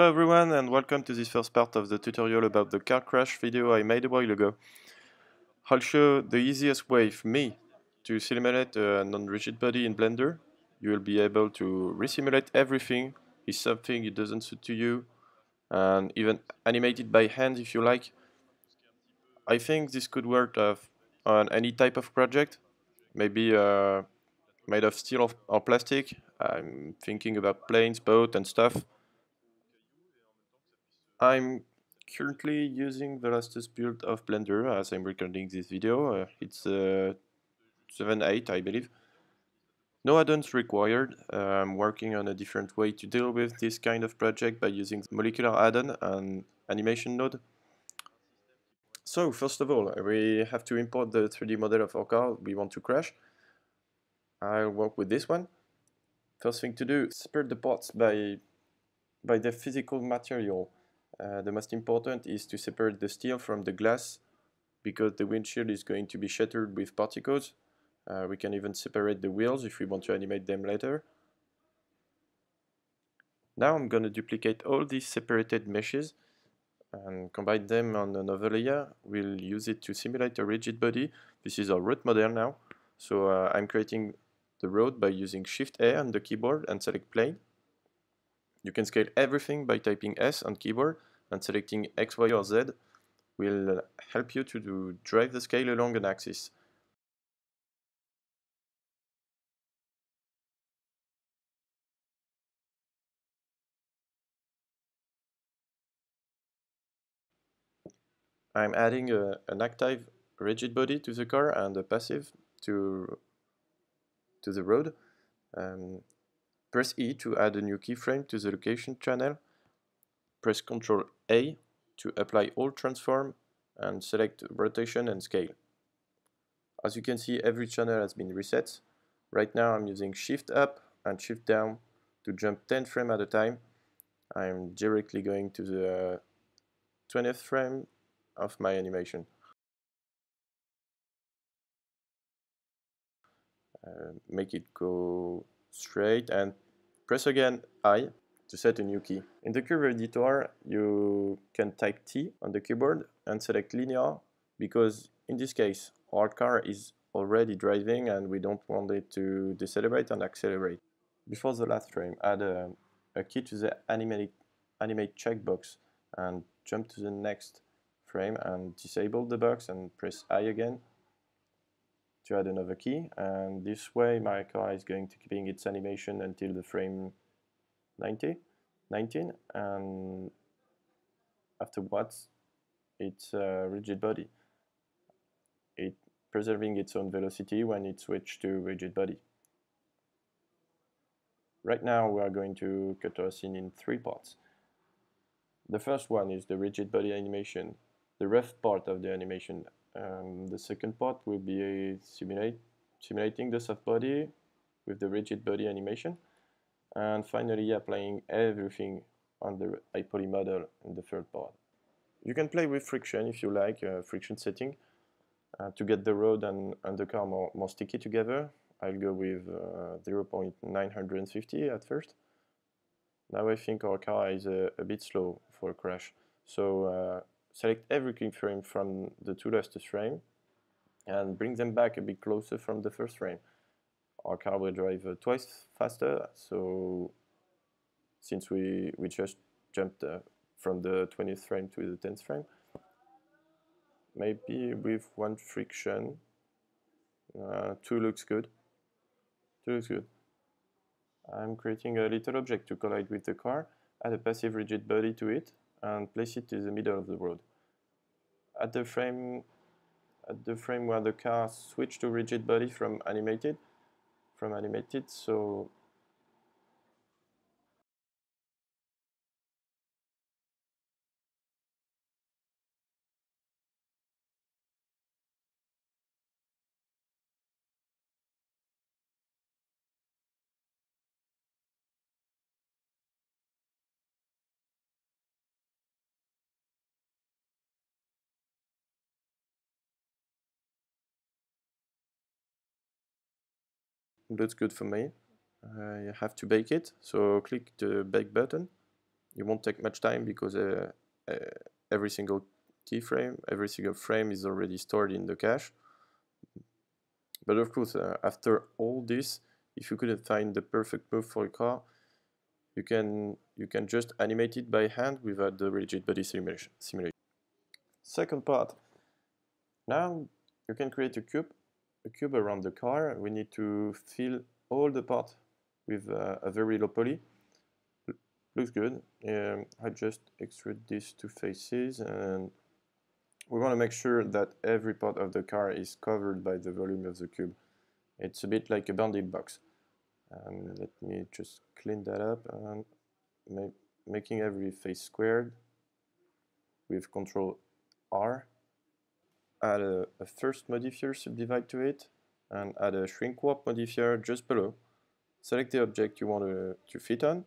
Hello everyone and welcome to this first part of the tutorial about the car crash video I made a while ago. I'll show the easiest way for me to simulate a non-rigid body in Blender. You will be able to resimulate everything if something it doesn't suit to you, and even animate it by hand if you like. I think this could work on any type of project, maybe made of steel or plastic. I'm thinking about planes, boats and stuff. I'm currently using the latest build of Blender as I'm recording this video. It's 7.8, I believe. No add-ons required. I'm working on a different way to deal with this kind of project by using molecular add-on and animation node. So first of all, we have to import the 3D model of our car we want to crash. I'll work with this one. First thing to do, separate the parts by their physical material. The most important is to separate the steel from the glass because the windshield is going to be shattered with particles. We can even separate the wheels if we want to animate them later. Now I'm going to duplicate all these separated meshes and combine them on another layer. We'll use it to simulate a rigid body. This is our road model now. So I'm creating the road by using Shift A on the keyboard and select plane. You can scale everything by typing S on keyboard and selecting X, Y, or Z will help you to drive the scale along an axis. I'm adding an active rigid body to the car and a passive to the road. Press E to add a new keyframe to the location channel. Press Ctrl A to apply all transform and select rotation and scale. As you can see, every channel has been reset. Right now I'm using Shift up and Shift down to jump 10 frames at a time. I'm directly going to the 20th frame of my animation. Make it go straight and press again I to set a new key. In the curve editor you can type T on the keyboard and select linear because in this case our car is already driving and we don't want it to decelerate and accelerate. Before the last frame, add a key to the animate checkbox and jump to the next frame and disable the box and press I again to add another key, and this way my car is going to keeping its animation until the frame 19, and afterwards it's a rigid body. It preserving its own velocity when it switched to rigid body. Right now we are going to cut our scene in 3 parts. The first one is the rigid body animation, the rough part of the animation. The second part will be simulating the soft body with the rigid body animation, and finally applying everything on the iPoly model in the third part. You can play with friction if you like, friction setting, to get the road and the car more sticky together. I'll go with 0.950 at first. Now I think our car is a bit slow for a crash, so select every keyframe from the 2 latest frame and bring them back a bit closer from the first frame. Our car will drive twice faster, so since we just jumped from the 20th frame to the 10th frame, maybe with 1 friction, 2 looks good. 2 looks good. I'm creating a little object to collide with the car, add a passive rigid body to it, and place it in the middle of the road. At the frame where the car switched to rigid body from animated, so looks good for me. I have to bake it, so click the bake button. it won't take much time because uh, every single keyframe, every single frame is already stored in the cache. But of course, after all this, if you couldn't find the perfect move for a car, you can just animate it by hand without the rigid body simulation. Second part. Now you can create a cube around the car. We need to fill all the parts with a very low poly. Looks good. I just extrude these two faces, and we want to make sure that every part of the car is covered by the volume of the cube. It's a bit like a bounded box. Let me just clean that up and making every face squared with Control R. Add a first modifier subdivide to it, and add a shrink warp modifier just below. Select the object you want to fit on.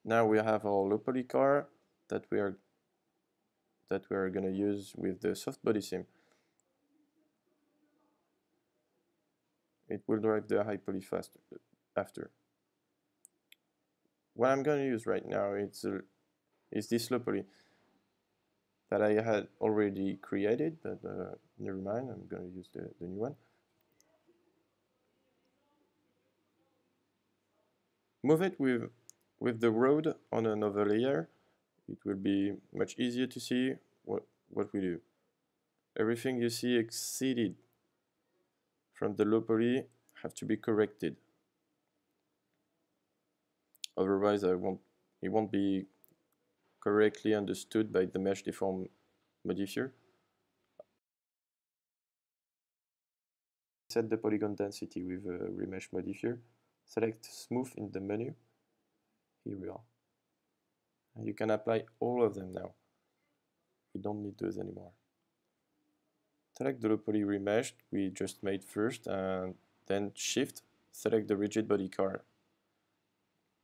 Now we have our low poly car that we are going to use with the soft body sim. It will drive the high poly faster after. What I'm going to use right now is this low poly that I had already created, but never mind, I'm going to use the new one. Move it with the road on another layer. It will be much easier to see what we do. Everything you see exceeded from the low poly have to be corrected. Otherwise, it won't be correctly understood by the mesh deform modifier. Set the polygon density with a remesh modifier. Select smooth in the menu. Here we are. And you can apply all of them now. You don't need those anymore. Select the low poly remeshed we just made first, and then Shift, select the rigid body car.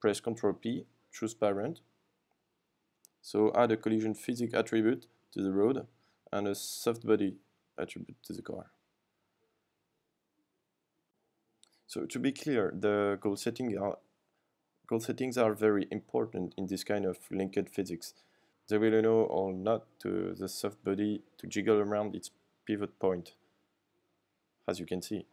Press Ctrl P, choose parent. So add a collision physics attribute to the road and a soft body attribute to the car. So to be clear, the goal settings are very important in this kind of linked physics. They will allow or not to the soft body to jiggle around its pivot point, as you can see.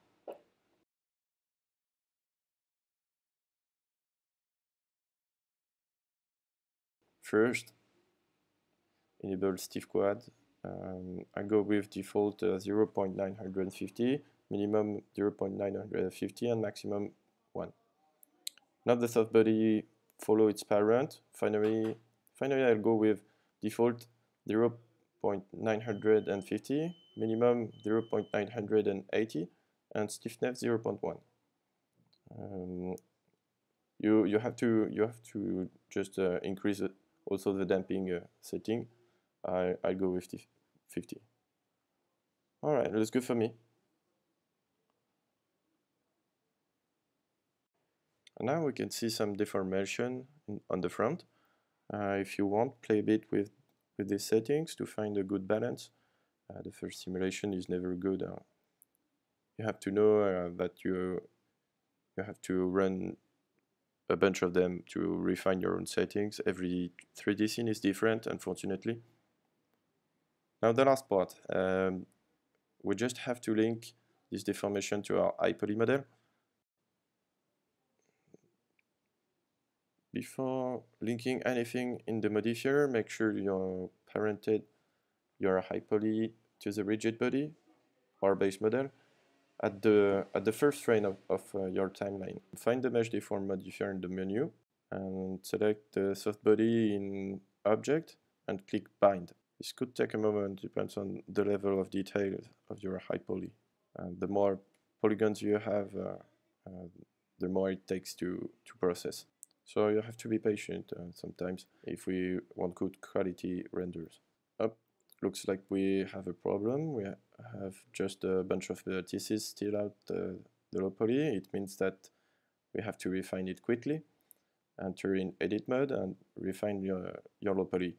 First, enable stiff quad. I go with default 0.950, minimum 0.950, and maximum 1. Now the soft body follow its parent. Finally I'll go with default 0.950, minimum 0.980, and stiffness 0.1. You have to just increase also the damping setting. I go with 50. All right, that's good for me. And now we can see some deformation on the front. If you want, play a bit with these settings to find a good balance. The first simulation is never good. You have to know that you have to run a bunch of them to refine your own settings. Every 3D scene is different, unfortunately. Now the last part. We just have to link this deformation to our high poly model. Before linking anything in the modifier, make sure you parented your high poly to the rigid body or base model at the first frame of your timeline. Find the mesh deform modifier in the menu and select the soft body in object and click bind. This could take a moment, depends on the level of detail of your high poly. And the more polygons you have, the more it takes to process. So you have to be patient sometimes if we want good quality renders. Looks like we have a problem. We have just a bunch of vertices still out the low poly. It means that we have to refine it quickly. Enter in edit mode and refine your low poly.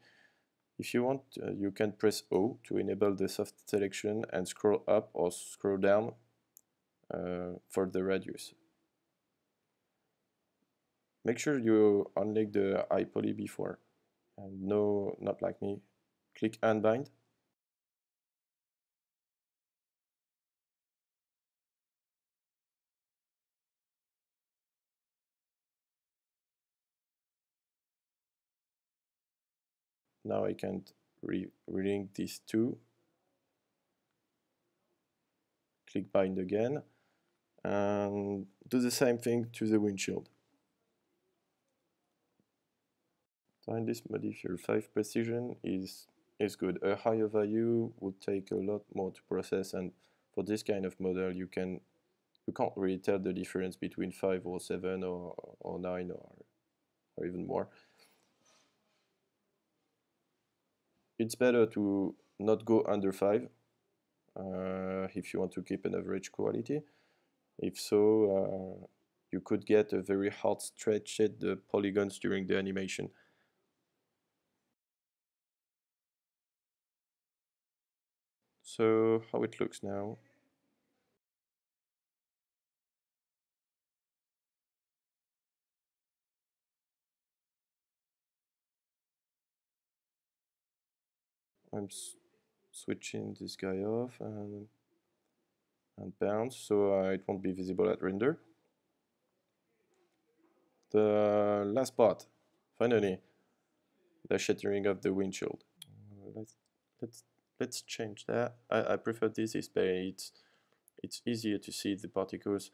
If you want, you can press O to enable the soft selection and scroll up or scroll down for the radius. Make sure you unlink the iPoly before. And no, not like me. Click Unbind. Now I can relink these two. Click Bind again. And do the same thing to the windshield. Find this modifier 5 precision is good. A higher value would take a lot more to process, and for this kind of model you can't really tell the difference between 5 or 7 or 9 or even more. It's better to not go under 5 if you want to keep an average quality. If so, you could get a very hard stretched polygons during the animation. So how it looks now. I'm switching this guy off and bounce so it won't be visible at render. The last part, finally, the shattering of the windshield. Let's let's let's change that. I prefer this display. It's easier to see the particles.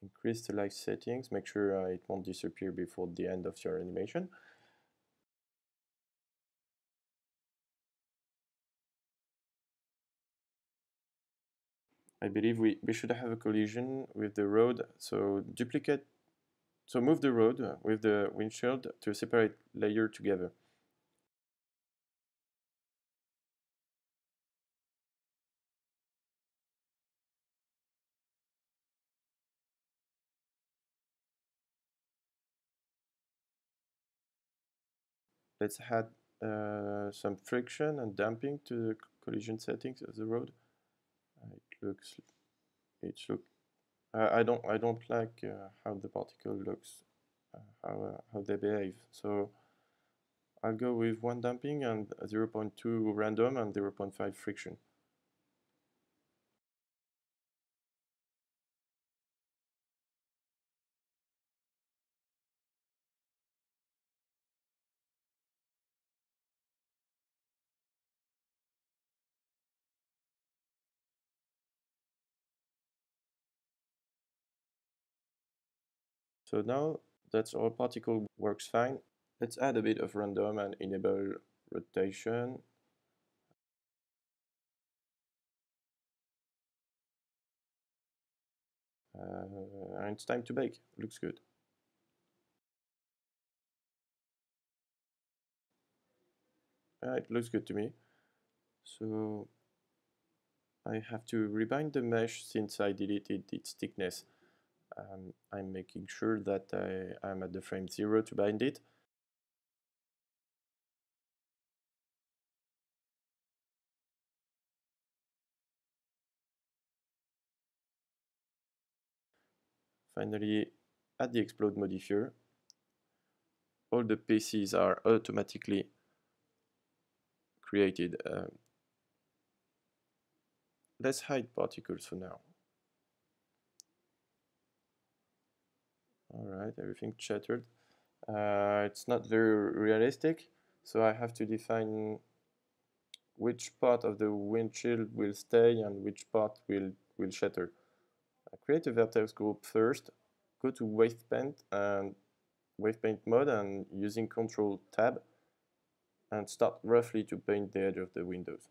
Increase the light settings. Make sure it won't disappear before the end of your animation. I believe we should have a collision with the road. So move the road with the windshield to separate layer together. Let's add some friction and damping to the collision settings of the road. It looks, it's look. I don't like how the particle looks, how they behave. So I'll go with 1 damping and 0.2 random and 0.5 friction. So now that's all particle works fine. Let's add a bit of random and enable rotation. And it's time to bake. Looks good. It looks good to me. So I have to rebind the mesh since I deleted its thickness. I'm making sure that I'm at the frame 0 to bind it. Finally, add the explode modifier. All the pieces are automatically created. Let's hide particles for now. Alright, everything shattered. It's not very realistic, so I have to define which part of the windshield will stay and which part will shatter. Create a vertex group first, go to wave paint mode and using Control Tab and start roughly to paint the edge of the windows.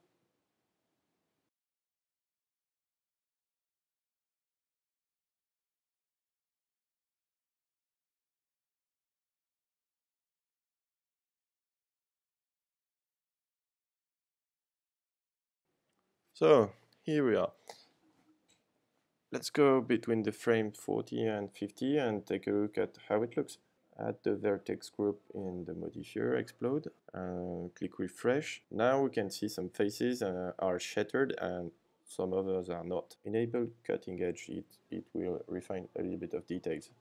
So here we are. Let's go between the frame 40 and 50 and take a look at how it looks. Add the vertex group in the modifier explode, click refresh. Now we can see some faces are shattered and some others are not. Enable cutting edge, it will refine a little bit of details,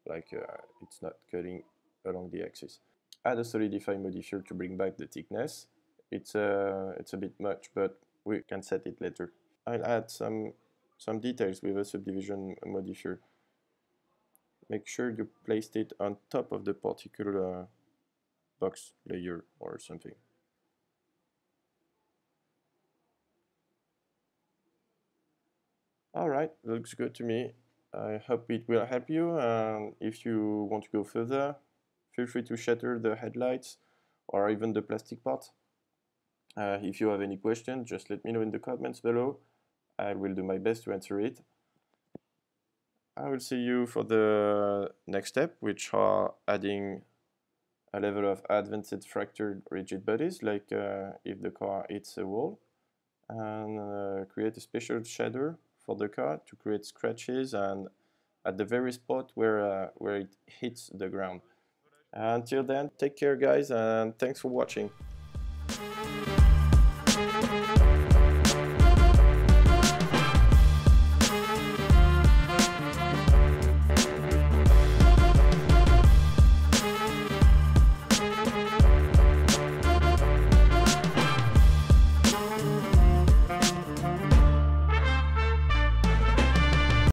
it's not cutting along the axis. Add a solidify modifier to bring back the thickness. It's a bit much, but we can set it later. I'll add some details with a subdivision modifier. Make sure you placed it on top of the particle box layer or something. Alright, looks good to me. I hope it will help you, and if you want to go further, feel free to shatter the headlights or even the plastic part. If you have any questions, just let me know in the comments below. I will do my best to answer it. I will see you for the next step, which are adding a level of advanced fractured rigid bodies, like if the car hits a wall, and create a special shader for the car to create scratches and at the very spot where it hits the ground. Until then, take care guys, and thanks for watching.